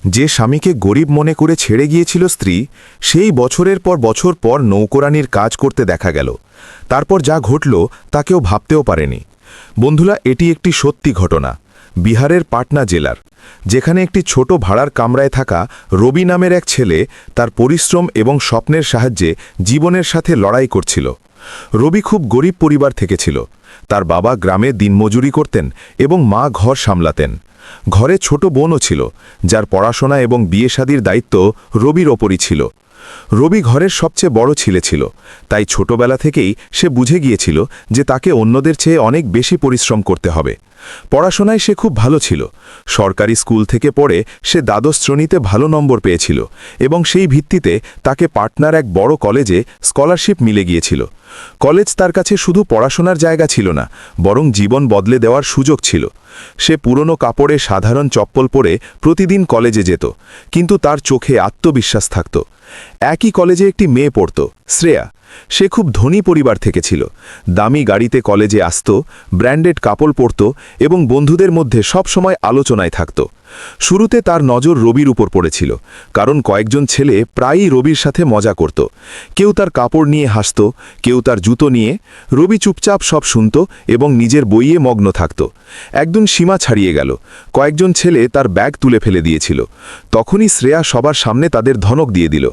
যে স্বামীকে গরিব মনে করে ছেড়ে গিয়েছিল স্ত্রী, সেই বছরের পর বছর পর নৌকরানির কাজ করতে দেখা গেল। তারপর যা ঘটল তা কেউ ভাবতেও পারেনি। বন্ধুরা, এটি একটি সত্যি ঘটনা, বিহারের পাটনা জেলার, যেখানে একটি ছোট ভাড়ার কামরায় থাকা রবি নামের এক ছেলে তার পরিশ্রম এবং স্বপ্নের সাহায্যে জীবনের সাথে লড়াই করছিল। রবি খুব গরিব পরিবার থেকে ছিল। তার বাবা গ্রামে দিনমজুরি করতেন এবং মা ঘর সামলাতেন। ঘরে ছোট বোনও ছিল, যার পড়াশোনা এবং বিয়ে শাদির দায়িত্ব রবির ওপরই ছিল। রবি ঘরের সবচেয়ে বড় ছেলে ছিল, তাই ছোটবেলা থেকেই সে বুঝে গিয়েছিল যে তাকে অন্যদের চেয়ে অনেক বেশি পরিশ্রম করতে হবে। পড়াশোনায় সে খুব ভালো ছিল। সরকারি স্কুল থেকে পড়ে সে দ্বাদশ শ্রেণীতে ভালো নম্বর পেয়েছিল এবং সেই ভিত্তিতে তাকে পাটনার এক বড় কলেজে স্কলারশিপ মিলে গিয়েছিল। কলেজ তার কাছে শুধু পড়াশোনার জায়গা ছিল না, বরং জীবন বদলে দেওয়ার সুযোগ ছিল। সে পুরনো কাপড়ে সাধারণ চপ্পল পরে প্রতিদিন কলেজে যেত, কিন্তু তার চোখে আত্মবিশ্বাস থাকত। একই কলেজে একটি মেয়ে পড়ত, শ্রেয়া। সে খুব ধনী পরিবার থেকে ছিল। দামি গাড়িতে কলেজে আসত, ব্র্যান্ডেড কাপড় পরত এবং বন্ধুদের মধ্যে সবসময় আলোচনায় থাকত। শুরুতে তার নজর রবির উপর পড়েছিল, কারণ কয়েকজন ছেলে প্রায়ই রবির সাথে মজা করত। কেউ তার কাপড় নিয়ে হাসত, কেউ তার জুতো নিয়ে। রবি চুপচাপ সব শুনত এবং নিজের বইয়ে মগ্ন থাকত। একদিন সীমা ছাড়িয়ে গেল। কয়েকজন ছেলে তার ব্যাগ তুলে ফেলে দিয়েছিল। তখনই শ্রেয়া সবার সামনে তাদের ধমক দিয়ে দিল,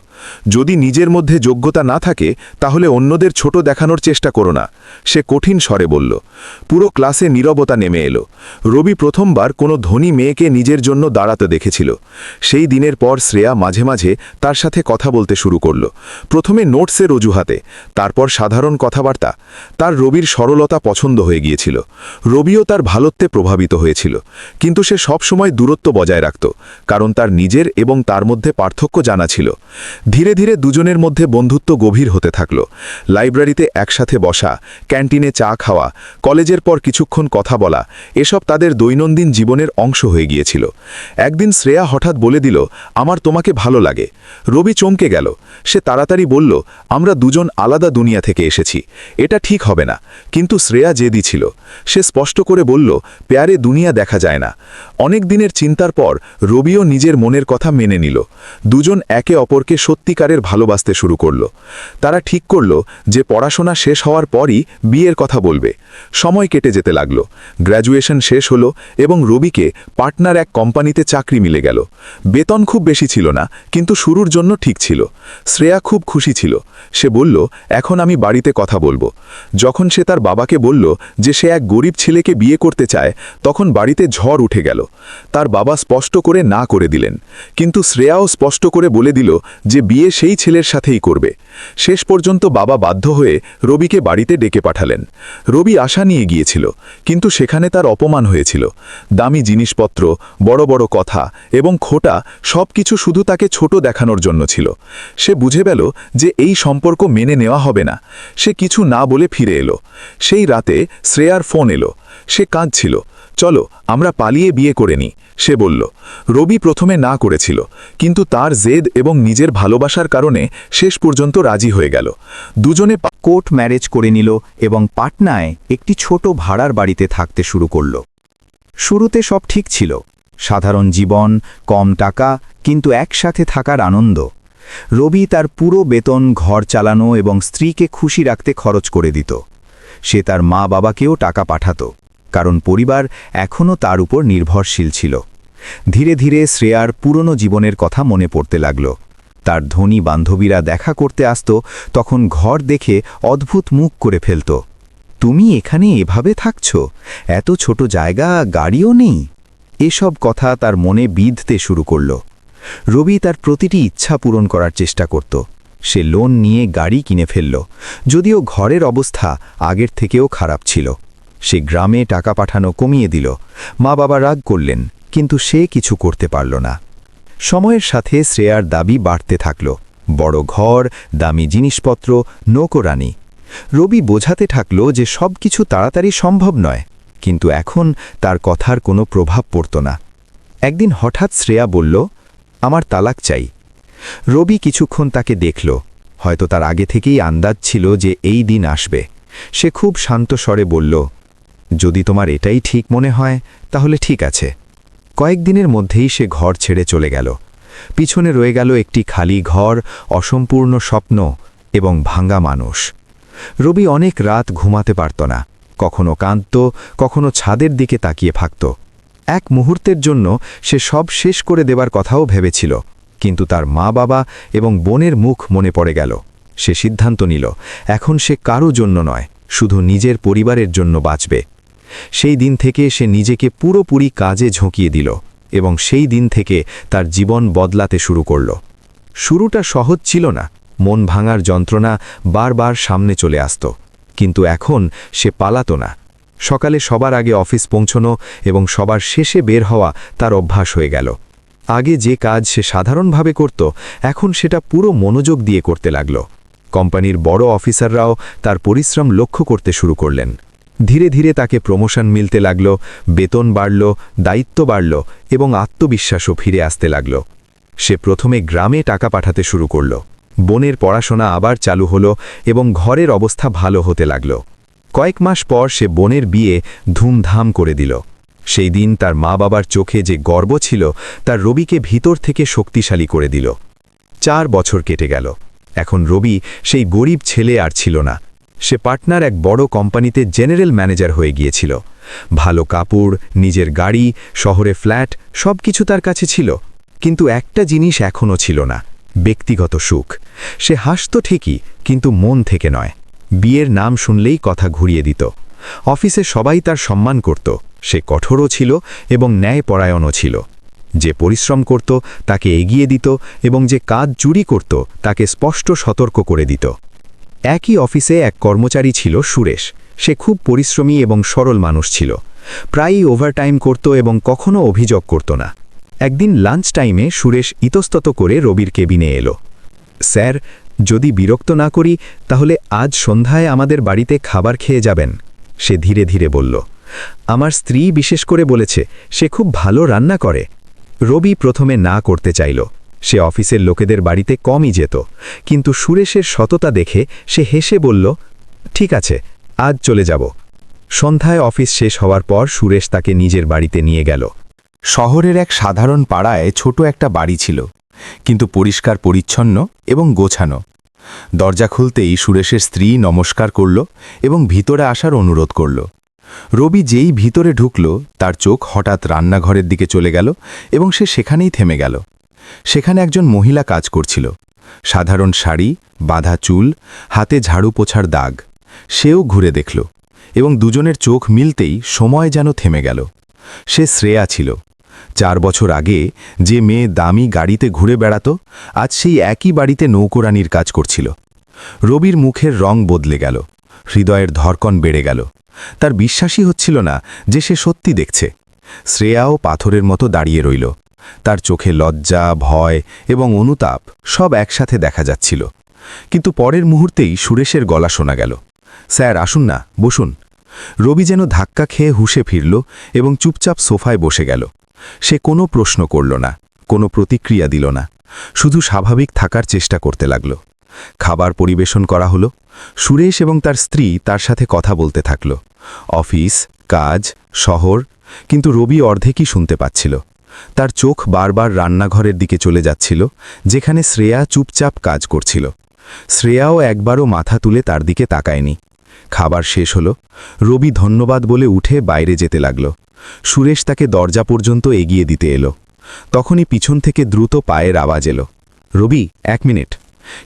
যদি নিজের মধ্যে যোগ্যতা না থাকে তাহলে অন্যদের ছোট দেখানোর চেষ্টা করো না, সে কঠিন স্বরে বলল। পুরো ক্লাসে নীরবতা নেমে এলো। রবি প্রথমবার কোনো ধনী মেয়েকে নিজের জন্য দাঁড়াতে দেখেছিল। সেই দিনের পর শ্রেয়া মাঝে মাঝে তার সাথে কথা বলতে শুরু করল। প্রথমে নোটসের অজুহাতে, তারপর সাধারণ কথাবার্তা। তার রবির সরলতা পছন্দ হয়ে গিয়েছিল। রবিও তার ভালোত্বে প্রভাবিত হয়েছিল, কিন্তু সে সবসময় দূরত্ব বজায় রাখত, কারণ তার নিজের এবং তার মধ্যে পার্থক্য জানা ছিল। ধীরে ধীরে দুজনের মধ্যে বন্ধুত্ব গভীর হতে থাকল। লাইব্রেরিতে একসাথে বসা, ক্যান্টিনে চা খাওয়া, কলেজের পর কিছুক্ষণ কথা বলা, এসব তাদের দৈনন্দিন জীবনের অংশ হয়ে গিয়েছিল। একদিন শ্রেয়া হঠাৎ বলে দিল, আমার তোমাকে ভালো লাগে। রবি চমকে গেল। সে তাড়াতাড়ি বলল, আমরা দুজন আলাদা দুনিয়া থেকে এসেছি, এটা ঠিক হবে না। কিন্তু শ্রেয়া জেদি ছিল। সে স্পষ্ট করে বলল, প্যারে দুনিয়া দেখা যায় না। অনেক দিনের চিন্তার পর রবিও নিজের মনের কথা মেনে নিল। দুজন একে অপরকে সত্যিকারের ভালোবাসতে শুরু করল। তারা ঠিক করল যে পড়াশোনা শেষ হওয়ার পরই বিয়ের কথা বলবে। সময় কেটে যেতে লাগল। গ্র্যাজুয়েশন শেষ হলো এবং রবিকে পাটনার এক কোম্পানিতে চাকরি মিলে গেল। বেতন খুব বেশি ছিল না, কিন্তু শুরুর জন্য ঠিক ছিল। শ্রেয়া খুব খুশি ছিল। সে বলল, এখন আমি বাড়িতে কথা বলবো। যখন সে তার বাবাকে বলল যে সে এক গরিব ছেলেকে বিয়ে করতে চায়, তখন বাড়িতে ঝড় উঠে গেল। তার বাবা স্পষ্ট করে না করে দিলেন, কিন্তু শ্রেয়াও স্পষ্ট করে বলে দিল যে বিয়ে সেই ছেলের সাথেই করবে। শেষ পর্যন্ত বাবা বাধ্য হয়ে রবিকে বাড়িতে ডেকে পাঠালেন। রবি আশা নিয়ে গিয়েছিল, কিন্তু সেখানে তার অপমান হয়েছিল। দামি জিনিসপত্র, বড় বড় কথা এবং খোটা, সব কিছু শুধু তাকে ছোট দেখানোর জন্য ছিল। সে বুঝে গেল যে এই সম্পর্ক মেনে নেওয়া হবে না। সে কিছু না বলে ফিরে এলো। সেই রাতে শ্রেয়ার ফোন এলো। সে কাঁদছিল। চলো আমরা পালিয়ে বিয়ে করে নিই, সে বলল। রবি প্রথমে না করেছিল, কিন্তু তার জেদ এবং নিজের ভালোবাসার কারণে শেষ পর্যন্ত রাজি হয়ে গেল। দুজনে কোর্ট ম্যারেজ করে নিল এবং পাটনায় একটি ছোট ভাড়ার বাড়িতে থাকতে শুরু করল। শুরুতে সব ঠিক ছিল, সাধারণ জীবন, কম টাকা, কিন্তু একসাথে থাকার আনন্দ। রবি তার পুরো বেতন ঘর চালানো এবং স্ত্রীকে খুশি রাখতে খরচ করে দিত। সে তার মা বাবাকেও টাকা পাঠাত, কারণ পরিবার এখনও তার উপর নির্ভরশীল ছিল। ধীরে ধীরে শ্রেয়ার পুরনো জীবনের কথা মনে পড়তে লাগল। তার ধনী বান্ধবীরা দেখা করতে আসত, তখন ঘর দেখে অদ্ভুত মুখ করে ফেলত। তুমি এখানে এভাবে থাকছ, এত ছোট জায়গা, গাড়িও নেই। এসব কথা তার মনে বিঁধতে শুরু করল। রবি তার প্রতিটি ইচ্ছা পূরণ করার চেষ্টা করত। সে লোন নিয়ে গাড়ি কিনে ফেলল, যদিও ঘরের অবস্থা আগের থেকেও খারাপ ছিল। সে গ্রামে টাকা পাঠানো কমিয়ে দিল। মা বাবা রাগ করলেন, কিন্তু সে কিছু করতে পারল না। সময়ের সাথে শ্রেয়ার দাবি বাড়তে থাকল। বড় ঘর, দামি জিনিসপত্র, নৌকরানি। রবি বোঝাতে থাকল যে সব কিছু তাড়াতাড়ি সম্ভব নয়, কিন্তু এখন তার কথার কোনো প্রভাব পড়ত না। একদিন হঠাৎ শ্রেয়া বলল, আমার তালাক চাই। রবি কিছুক্ষণ তাকে দেখল। হয়তো তার আগে থেকেই আন্দাজ ছিল যে এই দিন আসবে। সে খুব শান্ত স্বরে বলল, যদি তোমার এটাই ঠিক মনে হয় তাহলে ঠিক আছে। কয়েকদিনের মধ্যেই সে ঘর ছেড়ে চলে গেল। পিছনে রয়ে গেল একটি খালি ঘর, অসম্পূর্ণ স্বপ্ন এবং ভাঙা মানুষ। রবি অনেক রাত ঘুমাতে পারত না, কখনো কাঁদত, কখনো ছাদের দিকে তাকিয়ে থাকত। এক মুহূর্তের জন্য সে সব শেষ করে দেবার কথাও ভেবেছিল, কিন্তু তার মা বাবা এবং বোনের মুখ মনে পড়ে গেল। সে সিদ্ধান্ত নিল, এখন সে কারো জন্য নয়, শুধু নিজের পরিবারের জন্য বাঁচবে। সেই দিন থেকে সে নিজেকে পুরোপুরি কাজে ঝুঁকিয়ে দিল এবং সেই দিন থেকে তার জীবন বদলাতে শুরু করল। শুরুটা সহজ ছিল না, মন ভাঙার যন্ত্রণা বারবার সামনে চলে আসত, কিন্তু এখন সে পালাতো না। সকালে সবার আগে অফিস পৌঁছনো এবং সবার শেষে বের হওয়া তার অভ্যাস হয়ে গেল। আগে যে কাজ সে সাধারণভাবে করত, এখন সেটা পুরো মনোযোগ দিয়ে করতে লাগল। কোম্পানির বড় অফিসাররাও তার পরিশ্রম লক্ষ্য করতে শুরু করলেন। ধীরে ধীরে তাকে প্রমোশন মিলতে লাগল, বেতন বাড়ল, দায়িত্ব বাড়ল এবং আত্মবিশ্বাসও ফিরে আসতে লাগল। সে প্রথমে গ্রামে টাকা পাঠাতে শুরু করল। বোনের পড়াশোনা আবার চালু হলো এবং ঘরের অবস্থা ভালো হতে লাগল। কয়েক মাস পর সে বোনের বিয়ে ধুমধাম করে দিল। সেই দিন তার মা বাবার চোখে যে গর্ব ছিল, তার রবিকে ভিতর থেকে শক্তিশালী করে দিল। 4 বছর কেটে গেল। এখন রবি সেই গরিব ছেলে আর ছিল না। সে পাটনার এক বড় কোম্পানিতে জেনারেল ম্যানেজার হয়ে গিয়েছিল। ভালো কাপড়, নিজের গাড়ি, শহরে ফ্ল্যাট, সবকিছু তার কাছে ছিল, কিন্তু একটা জিনিস এখনও ছিল না, ব্যক্তিগত সুখ। সে হাসত ঠিকই, কিন্তু মন থেকে নয়। বিয়ের নাম শুনলেই কথা ঘুরিয়ে দিত। অফিসে সবাই তার সম্মান করত। সে কঠোরও ছিল এবং ন্যায়পরায়ণও ছিল। যে পরিশ্রম করত তাকে এগিয়ে দিত এবং যে কাজ চুরি করত তাকে স্পষ্ট সতর্ক করে দিত। একই অফিসে এক কর্মচারী ছিল সুরেশ। সে খুব পরিশ্রমী এবং সরল মানুষ ছিল। প্রায়ই ওভারটাইম করত এবং কখনো অভিযোগ করত না। একদিন লাঞ্চ টাইমে সুরেশ ইতস্তত করে রবির কেবিনে এলো। স্যার, যদি বিরক্ত না করি তাহলে আজ সন্ধ্যায় আমাদের বাড়িতে খাবার খেয়ে যাবেন। সে ধীরে ধীরে বলল, আমার স্ত্রী বিশেষ করে বলেছে সে খুব ভালো রান্না করে। রবি প্রথমে না করতে চাইল। সে অফিসের লোকেদের বাড়িতে কমই যেত, কিন্তু সুরেশের সততা দেখে সে হেসে বলল, ঠিক আছে, আজ চলে যাব। সন্ধ্যায় অফিস শেষ হওয়ার পর সুরেশ তাকে নিজের বাড়িতে নিয়ে গেল। শহরের এক সাধারণ পাড়ায় ছোট একটা বাড়ি ছিল, কিন্তু পরিষ্কার পরিচ্ছন্ন এবং গোছানো। দরজা খুলতেই সুরেশের স্ত্রী নমস্কার করল এবং ভিতরে আসার অনুরোধ করল। রবি যেই ভিতরে ঢুকল, তার চোখ হঠাৎ রান্নাঘরের দিকে চলে গেল এবং সে সেখানেই থেমে গেল। সেখানে একজন মহিলা কাজ করছিল। সাধারণ শাড়ি, বাঁধা চুল, হাতে ঝাড়ু পোছার দাগ। সেও ঘুরে দেখল এবং দুজনের চোখ মিলতেই সময় যেন থেমে গেল। সে শ্রেয়া ছিল। 4 বছর আগে যে মেয়ে দামি গাড়িতে ঘুরে বেড়াত, আজ সেই একই বাড়িতে নৌকোরানির কাজ করছিল। রবির মুখের রং বদলে গেল, হৃদয়ের ধড়কন বেড়ে গেল। তার বিশ্বাসই হচ্ছিল না যে সে সত্যি দেখছে। শ্রেয়াও পাথরের মতো দাঁড়িয়ে রইল। তার চোখে লজ্জা, ভয় এবং অনুতাপ সব একসাথে দেখা যাচ্ছিল। কিন্তু পরের মুহূর্তেই সুরেশের গলা শোনা গেল, স্যার আসুন না, বসুন। রবি যেন ধাক্কা খেয়ে হুঁশে ফিরল এবং চুপচাপ সোফায় বসে গেল। সে কোনো প্রশ্ন করল না, কোনো প্রতিক্রিয়া দিল না, শুধু স্বাভাবিক থাকার চেষ্টা করতে লাগল। খাবার পরিবেশন করা হলো। সুরেশ এবং তার স্ত্রী তার সাথে কথা বলতে থাকল। অফিস, কাজ, শহর, কিন্তু রবি অর্ধেকই শুনতে পাচ্ছিল। তার চোখ বারবার রান্নাঘরের দিকে চলে যাচ্ছিল, যেখানে শ্রেয়া চুপচাপ কাজ করছিল। শ্রেয়াও একবারও মাথা তুলে তার দিকে তাকায়নি। খাবার শেষ হলো। রবি ধন্যবাদ বলে উঠে বাইরে যেতে লাগল। সুরেশ তাকে দরজা পর্যন্ত এগিয়ে দিতে এলো। তখনই পিছন থেকে দ্রুত পায়ের আওয়াজ এলো। রবি, 1 মিনিট।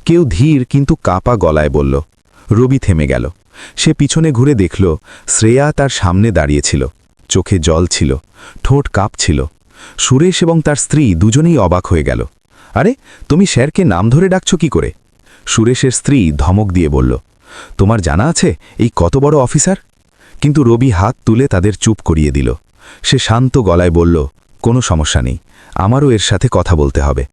কেউ ধীর কিন্তু কাপা গলায় বলল। রবি থেমে গেল। সে পিছনে ঘুরে দেখল, শ্রেয়া তার সামনে দাঁড়িয়েছিল। চোখে জল ছিল, ঠোঁট কাঁপছিল। সুরেশ এবং তার স্ত্রী দুজনেই অবাক হয়ে গেল। আরে, তুমি স্যারকে নাম ধরে ডাকছ কি করে? সুরেশের স্ত্রী ধমক দিয়ে বলল, তোমার জানা আছে এই কত বড় অফিসার? কিন্তু রবি হাত তুলে তাদের চুপ করিয়ে দিল। সে শান্ত গলায় বলল, কোনো সমস্যা নেই, আমারও এর সাথে কথা বলতে হবে।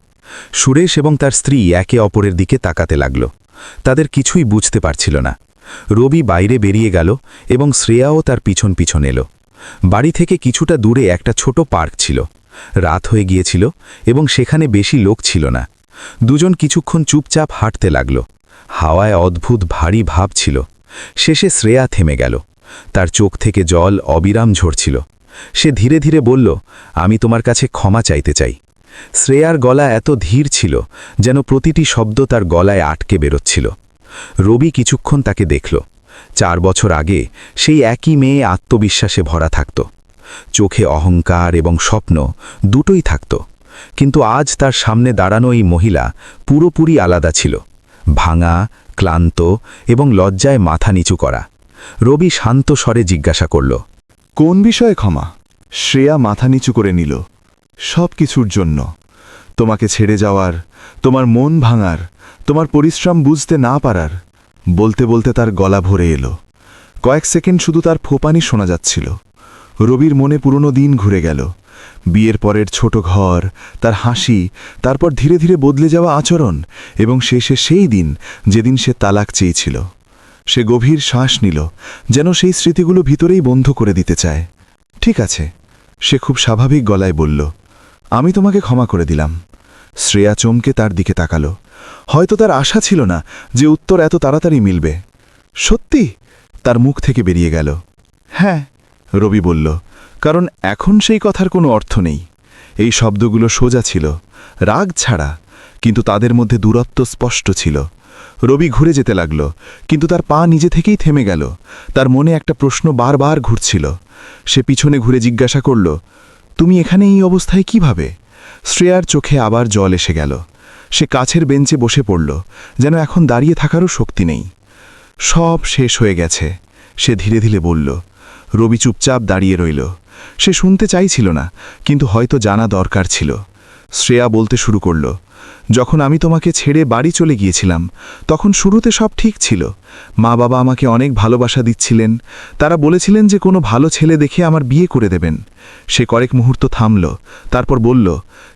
সুরেশ এবং তার স্ত্রী একে অপরের দিকে তাকাতে লাগল। তাদের কিছুই বুঝতে পারছিল না। রবি বাইরে বেরিয়ে গেল এবং শ্রেয়াও তার পিছন পিছন এলো। বাড়ি থেকে কিছুটা দূরে একটা ছোট পার্ক ছিল। রাত হয়ে গিয়েছিল এবং সেখানে বেশি লোক ছিল না। দুজন কিছুক্ষণ চুপচাপ হাঁটতে লাগল। হাওয়ায় অদ্ভুত ভারী ভাব ছিল। শেষে শ্রেয়া থেমে গেল। তার চোখ থেকে জল অবিরাম ঝরছিল। সে ধীরে ধীরে বলল, আমি তোমার কাছে ক্ষমা চাইতে চাই। শ্রেয়ার গলা এত ধীর ছিল যেন প্রতিটি শব্দ তার গলায় আটকে বেরোচ্ছিল। রবি কিছুক্ষণ তাকে দেখল। 4 বছর আগে সেই একই মেয়ে আত্মবিশ্বাসে ভরা থাকত। চোখে অহংকার এবং স্বপ্ন দুটোই থাকত, কিন্তু আজ তার সামনে দাঁড়ানো এই মহিলা পুরোপুরি আলাদা ছিল, ভাঙা, ক্লান্ত এবং লজ্জায় মাথা নিচু করা। রবি শান্ত স্বরে জিজ্ঞাসা করল, কোন বিষয়ে ক্ষমা? শ্রেয়া মাথা নিচু করে নিল। সব কিছুর জন্য, তোমাকে ছেড়ে যাওয়ার, তোমার মন ভাঙার, তোমার পরিশ্রম বুঝতে না পারার। বলতে বলতে তার গলা ভরে এলো। কয়েক সেকেন্ড শুধু তার ফোপানি শোনা যাচ্ছিল। রবির মনে পুরনো দিন ঘুরে গেল। বিয়ের পরের ছোট ঘর, তার হাসি, তারপর ধীরে ধীরে বদলে যাওয়া আচরণ, এবং শেষে সেই দিন যেদিন সে তালাক চেয়েছিল। সে গভীর শ্বাস নিল, যেন সেই স্মৃতিগুলো ভিতরেই বন্ধ করে দিতে চায়। ঠিক আছে, সে খুব স্বাভাবিক গলায় বলল, আমি তোমাকে ক্ষমা করে দিলাম। শ্রেয়া চমকে তার দিকে তাকালো। হয়তো তার আশা ছিল না যে উত্তর এত তাড়াতাড়ি মিলবে। সত্যি? তার মুখ থেকে বেরিয়ে গেল, হ্যাঁ। রবি বলল, কারণ এখন সেই কথার কোনো অর্থ নেই। এই শব্দগুলো সোজা ছিল, রাগ ছাড়া, কিন্তু তাদের মধ্যে দূরত্ব স্পষ্ট ছিল। রবি ঘুরে যেতে লাগল, কিন্তু তার পা নিজে থেকেই থেমে গেল। তার মনে একটা প্রশ্ন বারবার ঘুরছিল। সে পিছনে ঘুরে জিজ্ঞাসা করল, তুমি এখানে এই অবস্থায় কিভাবে? শ্রেয়ার চোখে আবার জল এসে গেল। সে কাছের বেঞ্চে বসে পড়ল, যেন এখন দাঁড়িয়ে থাকারও শক্তি নেই। সব শেষ হয়ে গেছে, সে ধীরে ধীরে বলল। রবি চুপচাপ দাঁড়িয়ে রইল। সে শুনতে চাইছিল না, কিন্তু হয়তো জানা দরকার ছিল। শ্রেয়া বলতে শুরু করল, যখন আমি তোমাকে ছেড়ে বাড়ি চলে গিয়েছিলাম, তখন শুরুতে সব ঠিক ছিল। মা বাবা আমাকে অনেক ভালোবাসা দিচ্ছিলেন। তারা বলেছিলেন যে কোনো ভালো ছেলে দেখে আমার বিয়ে করে দেবেন। সে কয়েক মুহূর্ত থামল, তারপর বলল,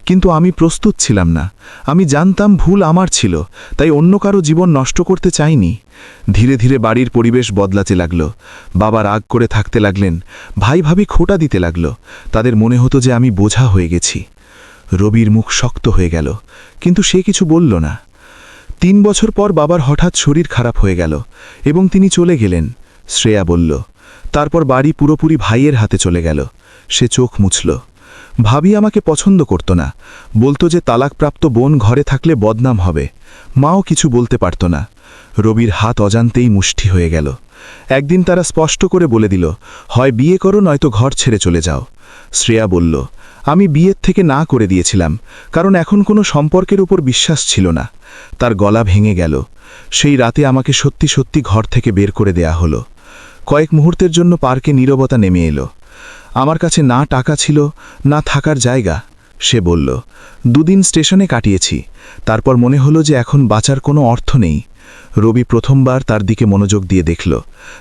কিন্তু আমি প্রস্তুত ছিলাম না। আমি জানতাম ভুল আমার ছিল, তাই অন্য কারো জীবন নষ্ট করতে চাইনি। ধীরে ধীরে বাড়ির পরিবেশ বদলাতে লাগল। বাবা রাগ করে থাকতে লাগলেন, ভাই ভাবি খোঁটা দিতে লাগল। তাদের মনে হতো যে আমি বোঝা হয়ে গেছি। রবির মুখ শক্ত হয়ে গেল, কিন্তু সে কিছু বলল না। 3 বছর পর বাবার হঠাৎ শরীর খারাপ হয়ে গেল এবং তিনি চলে গেলেন। শ্রেয়া বলল, তারপর বাড়ি পুরোপুরি ভাইয়ের হাতে চলে গেল। সে চোখ মুছল। ভাবি আমাকে পছন্দ করত না, বলতো যে তালাকপ্রাপ্ত বোন ঘরে থাকলে বদনাম হবে। মাও কিছু বলতে পারত না। রবির হাত অজান্তেই মুষ্টি হয়ে গেল। একদিন তারা স্পষ্ট করে বলে দিল, হয় বিয়ে করো নয়তো ঘর ছেড়ে চলে যাও। শ্রেয়া বলল, আমি বিয়ের থেকে না করে দিয়েছিলাম, কারণ এখন কোনো সম্পর্কের উপর বিশ্বাস ছিল না। তার গলা ভেঙে গেল। সেই রাতে আমাকে সত্যি সত্যি ঘর থেকে বের করে দেয়া হলো। কয়েক মুহূর্তের জন্য পার্কে নীরবতা নেমে এলো। আমার কাছে না টাকা ছিল, না থাকার জায়গা। সে বলল, 2 দিন স্টেশনে কাটিয়েছি। তারপর মনে হলো যে এখন বাঁচার কোনো অর্থ নেই। রবি প্রথমবার তার দিকে মনোযোগ দিয়ে দেখল।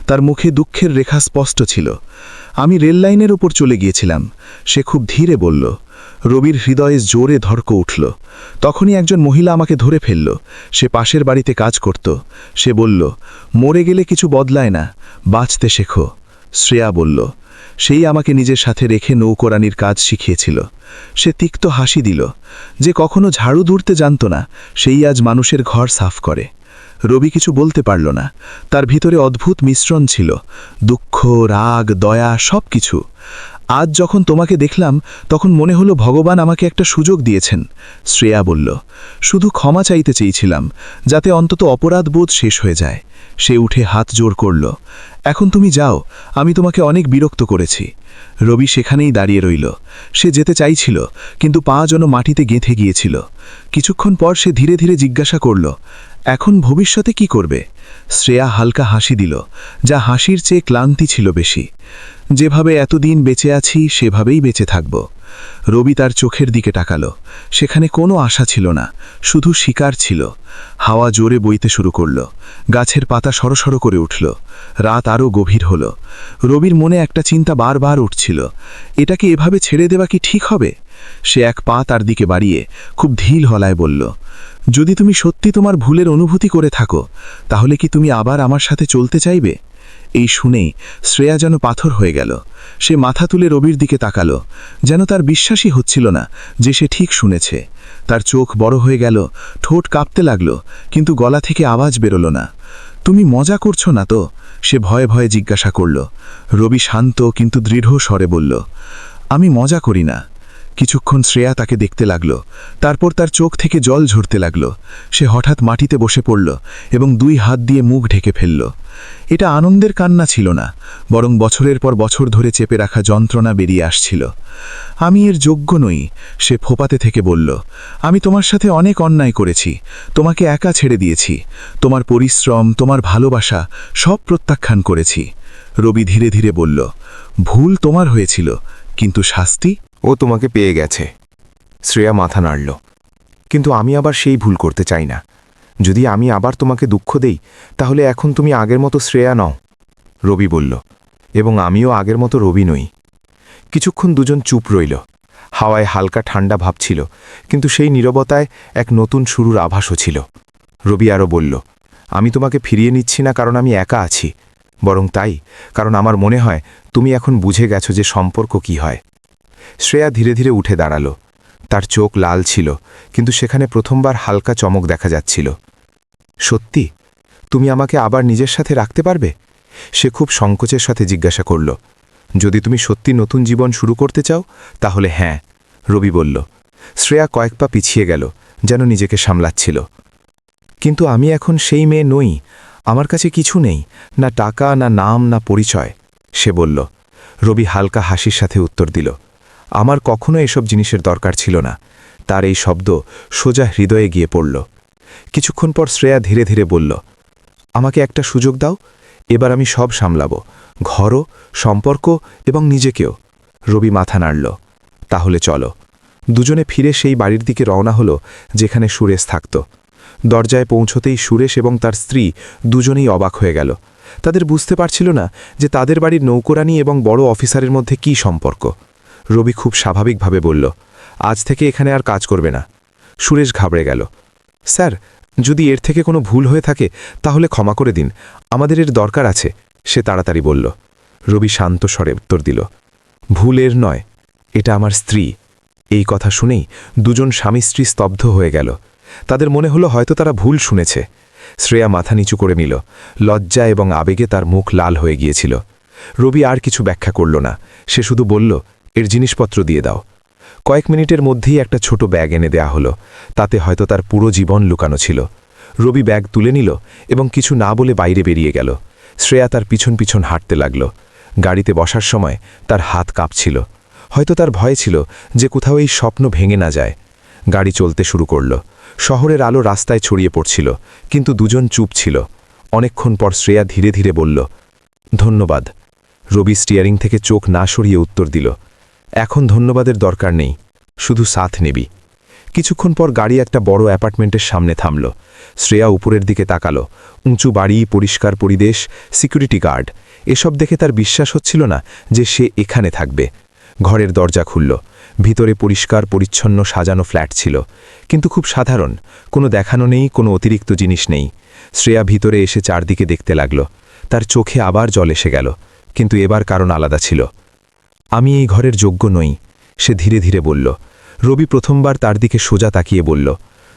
তার মুখে দুঃখের রেখা স্পষ্ট ছিল। আমি রেল লাইনের উপর চলে গিয়েছিলাম। সে খুব ধীরে বলল। রবির হৃদয়ে জোরে ধড়ক উঠল। তখনই একজন মহিলা আমাকে ধরে ফেলল। সে পাশের বাড়িতে কাজ করত। সে বলল, মরে গেলে কিছু বদলায় না, বাঁচতে শেখো। শ্রেয়া বলল, সেই আমাকে নিজের সাথে রেখে নৌকরানির কাজ শিখিয়েছিল। সে তিক্ত হাসি দিল। যে কখনো ঝাড়ু ধরতে জানত না, সেই আজ মানুষের ঘর সাফ করে। রবি কিছু বলতে পারল না। তার ভিতরে অদ্ভুত মিশ্রণ ছিল, দুঃখ, রাগ, দয়া, সব কিছু। আজ যখন তোমাকে দেখলাম তখন মনে হলো ভগবান আমাকে একটা সুযোগ দিয়েছেন। শ্রেয়া বলল, শুধু ক্ষমা চাইতে চেয়েছিলাম, যাতে অন্তত অপরাধবোধ শেষ হয়ে যায়। সে উঠে হাত জোর করল, এখন তুমি যাও, আমি তোমাকে অনেক বিরক্ত করেছি। রবি সেখানেই দাঁড়িয়ে রইল। সে যেতে চাইছিল, কিন্তু পা যেন মাটিতে গেঁথে গিয়েছিল। কিছুক্ষণ পর সে ধীরে ধীরে জিজ্ঞাসা করল, এখন ভবিষ্যতে কি করবে? শ্রেয়া হালকা হাসি দিল, যা হাসির চেয়ে ক্লান্তি ছিল বেশি। যেভাবে এতদিন বেঁচে আছি সেভাবেই বেঁচে থাকব। রবি তার চোখের দিকে তাকালো। সেখানে কোনো আশা ছিল না, শুধু শিকার ছিল। হাওয়া জোরে বইতে শুরু করল। গাছের পাতা সরসর করে উঠল। রাত আরও গভীর হল। রবির মনে একটা চিন্তা বারবার উঠছিল, এটাকে এভাবে ছেড়ে দেওয়া কি ঠিক হবে? সে এক পা তার দিকে বাড়িয়ে খুব ধীর গলায় বলল, যদি তুমি সত্যি তোমার ভুলের অনুভূতি করে থাকো, তাহলে কি তুমি আবার আমার সাথে চলতে চাইবে? এই শুনেই শ্রেয়া যেন পাথর হয়ে গেল। সে মাথা তুলে রবির দিকে তাকালো, যেন তার বিশ্বাসই হচ্ছিল না যে সে ঠিক শুনেছে। তার চোখ বড় হয়ে গেল, ঠোঁট কাঁপতে লাগলো, কিন্তু গলা থেকে আওয়াজ বেরোল না। তুমি মজা করছো না তো? সে ভয়ে ভয়ে জিজ্ঞাসা করল। রবি শান্ত কিন্তু দৃঢ় স্বরে বলল, আমি মজা করি না। কিছুক্ষণ শ্রেয়া তাকে দেখতে লাগল, তারপর তার চোখ থেকে জল ঝরতে লাগল। সে হঠাৎ মাটিতে বসে পড়ল এবং 2 হাত দিয়ে মুখ ঢেকে ফেলল। এটা আনন্দের কান্না ছিল না, বরং বছরের পর বছর ধরে চেপে রাখা যন্ত্রণা বেরিয়ে আসছিল। আমি এর যোগ্য নই, সে ফোপাতে থেকে বলল। আমি তোমার সাথে অনেক অন্যায় করেছি, তোমাকে একা ছেড়ে দিয়েছি, তোমার পরিশ্রম, তোমার ভালোবাসা সব প্রত্যাখ্যান করেছি। রবি ধীরে ধীরে বলল, ভুল তোমার হয়েছিল, কিন্তু শাস্তি? ও তোমাকে পেয়ে গেছে। শ্রেয়া মাথা নাড়ল। কিন্তু আমি আবার সেই ভুল করতে চাই না। যদি আমি আবার তোমাকে দুঃখ দেই, তাহলে এখন তুমি আগের মতো শ্রেয়া নও। রবি বলল, এবং আমিও আগের মতো রবি নই। কিছুক্ষণ দুজন চুপ রইল। হাওয়ায় হালকা ঠান্ডা ভাব ছিল, কিন্তু সেই নীরবতায় এক নতুন শুরুর আভাসও ছিল। রবি আরও বলল, আমি তোমাকে ফিরিয়ে নিচ্ছি না কারণ আমি একা আছি, বরং তাই কারণ আমার মনে হয় তুমি এখন বুঝে গেছো যে সম্পর্ক কি হয়। শ্রেয়া ধীরে ধীরে উঠে দাঁড়ালো। তার চোখ লাল ছিল, কিন্তু সেখানে প্রথমবার হালকা চমক দেখা যাচ্ছিল। সত্যি তুমি আমাকে আবার নিজের সাথে রাখতে পারবে? সে খুব সংকোচের সাথে জিজ্ঞাসা করল। যদি তুমি সত্যি নতুন জীবন শুরু করতে চাও, তাহলে হ্যাঁ, রবি বলল। শ্রেয়া কয়েক পা পিছিয়ে গেল, যেন নিজেকে সামলাচ্ছিল। কিন্তু আমি এখন সেই মেয়ে নই। আমার কাছে কিছু নেই, না টাকা, না নাম, না পরিচয়, সে বলল। রবি হালকা হাসির সাথে উত্তর দিল, আমার কখনো এসব জিনিসের দরকার ছিল না। তার এই শব্দ সোজা হৃদয়ে গিয়ে পড়ল। কিছুক্ষণ পর শ্রেয়া ধীরে ধীরে বলল, আমাকে একটা সুযোগ দাও, এবার আমি সব সামলাবো, ঘরও, সম্পর্ক এবং নিজেকেও। রবি মাথা নাড়ল। তাহলে চলো। দুজনে ফিরে সেই বাড়ির দিকে রওনা হলো যেখানে সুরেশ থাকত। দরজায় পৌঁছতেই সুরেশ এবং তার স্ত্রী দুজনেই অবাক হয়ে গেল। তাদের বুঝতে পারছিল না যে তাদের বাড়ির নৌকরানি এবং বড় অফিসারের মধ্যে কী সম্পর্ক। রবি খুব স্বাভাবিকভাবে বলল, আজ থেকে এখানে আর কাজ করবে না। সুরেশ ঘাবড়ে গেল। স্যার, যদি এর থেকে কোনো ভুল হয়ে থাকে তাহলে ক্ষমা করে দিন, আমাদের এর দরকার আছে, সে তাড়াতাড়ি বলল। রবি শান্ত স্বরে উত্তর দিল, ভুল এর নয়, এটা আমার স্ত্রী। এই কথা শুনেই দুজন স্বামী স্ত্রী স্তব্ধ হয়ে গেল। তাদের মনে হলো হয়তো তারা ভুল শুনেছে। শ্রেয়া মাথা নিচু করে নিল। লজ্জা এবং আবেগে তার মুখ লাল হয়ে গিয়েছিল। রবি আর কিছু ব্যাখ্যা করল না, সে শুধু বলল, এর জিনিসপত্র দিয়ে দাও। কয়েক মিনিটের মধ্যেই একটা ছোট ব্যাগ এনে দেয়া হলো। তাতে হয়তো তার পুরো জীবন লুকানো ছিল। রবি ব্যাগ তুলে নিল এবং কিছু না বলে বাইরে বেরিয়ে গেল। শ্রেয়া তার পিছন পিছন হাঁটতে লাগল। গাড়িতে বসার সময় তার হাত কাঁপছিল। হয়তো তার ভয় ছিল যে কোথাও এই স্বপ্ন ভেঙে না যায়। গাড়ি চলতে শুরু করল। শহরের আলো রাস্তায় ছড়িয়ে পড়ছিল, কিন্তু দুজন চুপ ছিল। অনেকক্ষণ পর শ্রেয়া ধীরে ধীরে বলল, ধন্যবাদ। রবি স্টিয়ারিং থেকে চোখ না সরিয়ে উত্তর দিল, এখন ধন্যবাদের দরকার নেই, শুধু সাথ নেবি। কিছুক্ষণ পর গাড়ি একটা বড় অ্যাপার্টমেন্টের সামনে থামল। শ্রেয়া উপরের দিকে তাকালো। উঁচু বাড়ি, পরিষ্কার পরিবেশ, সিকিউরিটি গার্ড, এসব দেখে তার বিশ্বাস হচ্ছিল না যে সে এখানে থাকবে। ঘরের দরজা খুলল। ভিতরে পরিষ্কার পরিচ্ছন্ন সাজানো ফ্ল্যাট ছিল, কিন্তু খুব সাধারণ, কোনো দেখানো নেই, কোনো অতিরিক্ত জিনিস নেই। শ্রেয়া ভিতরে এসে চারদিকে দেখতে লাগল। তার চোখে আবার জল এসে গেল, কিন্তু এবার কারণ আলাদা ছিল। আমি এই ঘরের যোগ্য নই, সে ধীরে ধীরে বলল। রবি প্রথমবার তার দিকে সোজা তাকিয়ে বলল,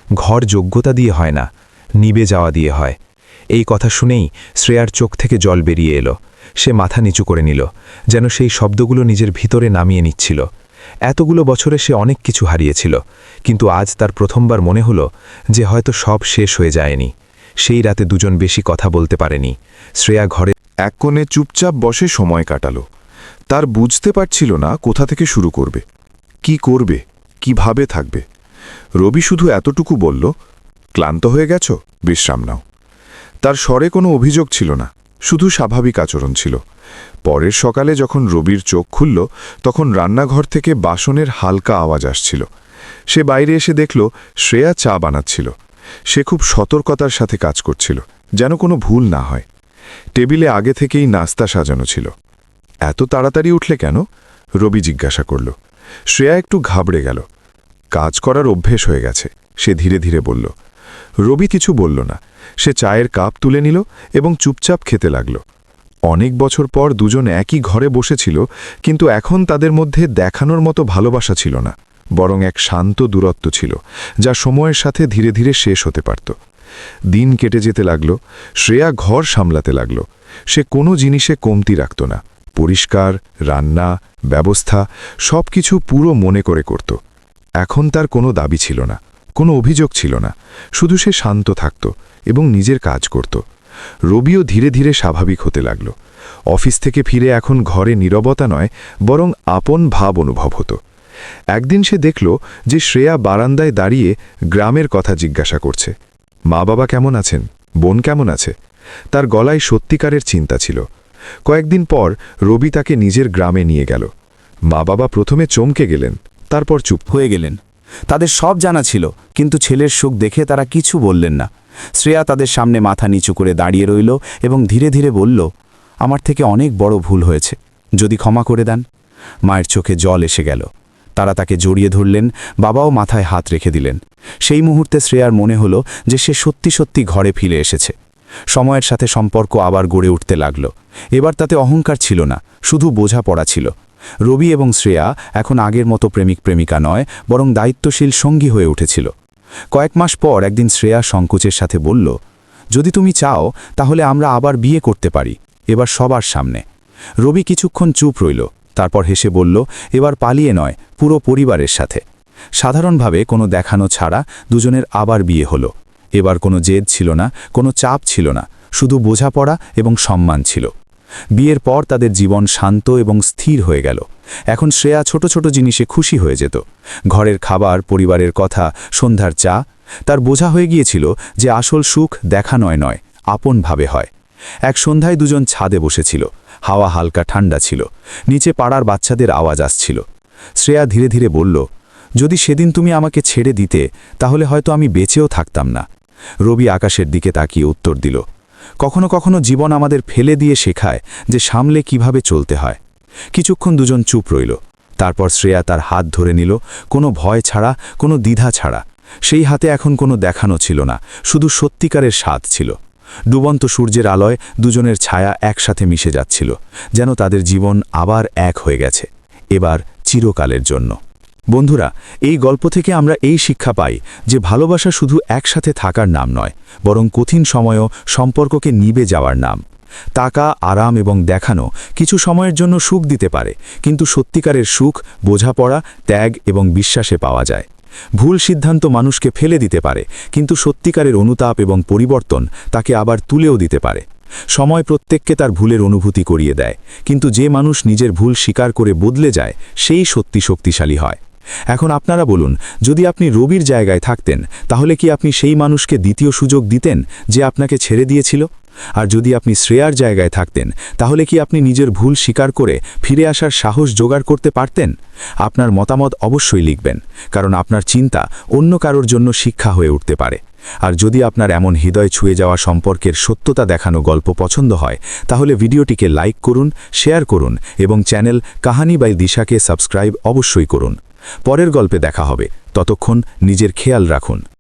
ঘর যোগ্যতা দিয়ে হয় না, নিবে যাওয়া দিয়ে হয়। এই কথা শুনেই শ্রেয়ার চোখ থেকে জল বেরিয়ে এলো। সে মাথা নিচু করে নিল, যেন সেই শব্দগুলো নিজের ভিতরে নামিয়ে নিচ্ছিল। এতগুলো বছরে সে অনেক কিছু হারিয়েছিল, কিন্তু আজ তার প্রথমবার মনে হলো যে হয়তো সব শেষ হয়ে যায়নি। সেই রাতে দুজন বেশি কথা বলতে পারেনি। শ্রেয়া ঘরে এক কোণে চুপচাপ বসে সময় কাটালো। তার বুঝতে পারছিল না কোথা থেকে শুরু করবে, কি করবে, কিভাবে থাকবে। রবি শুধু এতটুকু বলল, ক্লান্ত হয়ে গেছো, বিশ্রাম নাও। তার স্বরে কোনো অভিযোগ ছিল না, শুধু স্বাভাবিক আচরণ ছিল। পরের সকালে যখন রবির চোখ খুলল, তখন রান্নাঘর থেকে বাসনের হালকা আওয়াজ আসছিল। সে বাইরে এসে দেখল শ্রেয়া চা বানাচ্ছিল। সে খুব সতর্কতার সাথে কাজ করছিল, যেন কোনো ভুল না হয়। টেবিলে আগে থেকেই নাস্তা সাজানো ছিল। এত তাড়াতাড়ি উঠলে কেন? রবি জিজ্ঞাসা করল। শ্রেয়া একটু ঘাবড়ে গেল। কাজ করার অভ্যেস হয়ে গেছে, সে ধীরে ধীরে বলল। রবি কিছু বলল না। সে চায়ের কাপ তুলে নিল এবং চুপচাপ খেতে লাগল। অনেক বছর পর দুজন একই ঘরে বসেছিল, কিন্তু এখন তাদের মধ্যে দেখানোর মতো ভালোবাসা ছিল না, বরং এক শান্ত দূরত্ব ছিল, যা সময়ের সাথে ধীরে ধীরে শেষ হতে পারত। দিন কেটে যেতে লাগল। শ্রেয়া ঘর সামলাতে লাগল। সে কোনো জিনিসে কমতি রাখত না। পরিষ্কার, রান্না, ব্যবস্থা সব কিছু পুরো মনে করে করত। এখন তার কোনো দাবি ছিল না, কোনো অভিযোগ ছিল না। শুধু সে শান্ত থাকত এবং নিজের কাজ করত। রবিও ধীরে ধীরে স্বাভাবিক হতে লাগল। অফিস থেকে ফিরে এখন ঘরে নীরবতা নয়, বরং আপন ভাব অনুভব হতো। একদিন সে দেখল যে শ্রেয়া বারান্দায় দাঁড়িয়ে গ্রামের কথা জিজ্ঞাসা করছে। মা বাবা কেমন আছেন, বোন কেমন আছে? তার গলায় সত্যিকারের চিন্তা ছিল। কয়েকদিন পর রবি তাকে নিজের গ্রামে নিয়ে গেল। মা বাবা প্রথমে চমকে গেলেন, তারপর চুপ হয়ে গেলেন। তাদের সব জানা ছিল, কিন্তু ছেলের সুখ দেখে তারা কিছু বললেন না। শ্রেয়া তাদের সামনে মাথা নিচু করে দাঁড়িয়ে রইল এবং ধীরে ধীরে বলল, আমার থেকে অনেক বড় ভুল হয়েছে, যদি ক্ষমা করে দেন। মায়ের চোখে জল এসে গেল। তারা তাকে জড়িয়ে ধরলেন, বাবাও মাথায় হাত রেখে দিলেন। সেই মুহূর্তে শ্রেয়ার মনে হলো যে সে সত্যি সত্যি ঘরে ফিরে এসেছে। সময়ের সাথে সম্পর্ক আবার গড়ে উঠতে লাগল। এবার তাতে অহংকার ছিল না, শুধু বোঝাপড়া ছিল। রবি এবং শ্রেয়া এখন আগের মতো প্রেমিক প্রেমিকা নয়, বরং দায়িত্বশীল সঙ্গী হয়ে উঠেছিল। কয়েক মাস পর একদিন শ্রেয়া সংকোচের সাথে বলল, যদি তুমি চাও তাহলে আমরা আবার বিয়ে করতে পারি, এবার সবার সামনে। রবি কিছুক্ষণ চুপ রইল, তারপর হেসে বলল, এবার পালিয়ে নয়, পুরো পরিবারের সাথে। সাধারণভাবে কোনো দেখানো ছাড়া দুজনের আবার বিয়ে হলো। এবার কোনো জেদ ছিল না, কোনো চাপ ছিল না, শুধু বোঝাপড়া এবং সম্মান ছিল। বিয়ের পর তাদের জীবন শান্ত এবং স্থির হয়ে গেল। এখন শ্রেয়া ছোট ছোট জিনিসে খুশি হয়ে যেত। ঘরের খাবার, পরিবারের কথা, সন্ধ্যার চা। তার বোঝা হয়ে গিয়েছিল যে আসল সুখ দেখানোয় নয়, আপনভাবে হয়। এক সন্ধ্যায় দুজন ছাদে বসেছিল। হাওয়া হালকা ঠান্ডা ছিল। নিচে পাড়ার বাচ্চাদের আওয়াজ আসছিল। শ্রেয়া ধীরে ধীরে বলল, যদি সেদিন তুমি আমাকে ছেড়ে দিতে তাহলে হয়তো আমি বেঁচেও থাকতাম না। রবি আকাশের দিকে তাকিয়ে উত্তর দিল, কখনো কখনো জীবন আমাদের ফেলে দিয়ে শেখায় যে সামলে কিভাবে চলতে হয়। কিছুক্ষণ দুজন চুপ রইল। তারপর শ্রেয়া তার হাত ধরে নিল, কোনো ভয় ছাড়া, কোনো দ্বিধা ছাড়া। সেই হাতে এখন কোনো দেখানো ছিল না, শুধু সত্যিকারের স্বাদ ছিল। ডুবন্ত সূর্যের আলোয় দুজনের ছায়া একসাথে মিশে যাচ্ছিল, যেন তাদের জীবন আবার এক হয়ে গেছে, এবার চিরকালের জন্য। বন্ধুরা, এই গল্প থেকে আমরা এই শিক্ষা পাই যে ভালোবাসা শুধু একসাথে থাকার নাম নয়, বরং কঠিন সময়ও সম্পর্ককে নিবে যাওয়ার নাম। টাকা, আরাম এবং দেখানো কিছু সময়ের জন্য সুখ দিতে পারে, কিন্তু সত্যিকারের সুখ বোঝাপড়া, ত্যাগ এবং বিশ্বাসে পাওয়া যায়। ভুল সিদ্ধান্ত মানুষকে ফেলে দিতে পারে, কিন্তু সত্যিকারের অনুতাপ এবং পরিবর্তন তাকে আবার তুলেও দিতে পারে। সময় প্রত্যেককে তার ভুলের অনুভূতি করিয়ে দেয়, কিন্তু যে মানুষ নিজের ভুল স্বীকার করে বদলে যায় সেই সত্যি শক্তিশালী হয়। এখন আপনারা বলুন, যদি আপনি রবির জায়গায় থাকতেন তাহলে কি আপনি সেই মানুষকে দ্বিতীয় সুযোগ দিতেন যে আপনাকে ছেড়ে দিয়েছিল? আর যদি আপনি শ্রেয়ার জায়গায় থাকতেন তাহলে কি আপনি নিজের ভুল স্বীকার করে ফিরে আসার সাহস জোগাড় করতে পারতেন? আপনার মতামত অবশ্যই লিখবেন, কারণ আপনার চিন্তা অন্য কারোর জন্য শিক্ষা হয়ে উঠতে পারে। আর যদি আপনার এমন হৃদয় ছুঁয়ে যাওয়া সম্পর্কের সত্যতা দেখানো গল্প পছন্দ হয় তাহলে ভিডিওটিকে লাইক করুন, শেয়ার করুন এবং চ্যানেল কাহানি বাই দিশাকে সাবস্ক্রাইব অবশ্যই করুন। পরের গল্পে দেখা হবে, ততক্ষণ নিজের খেয়াল রাখুন।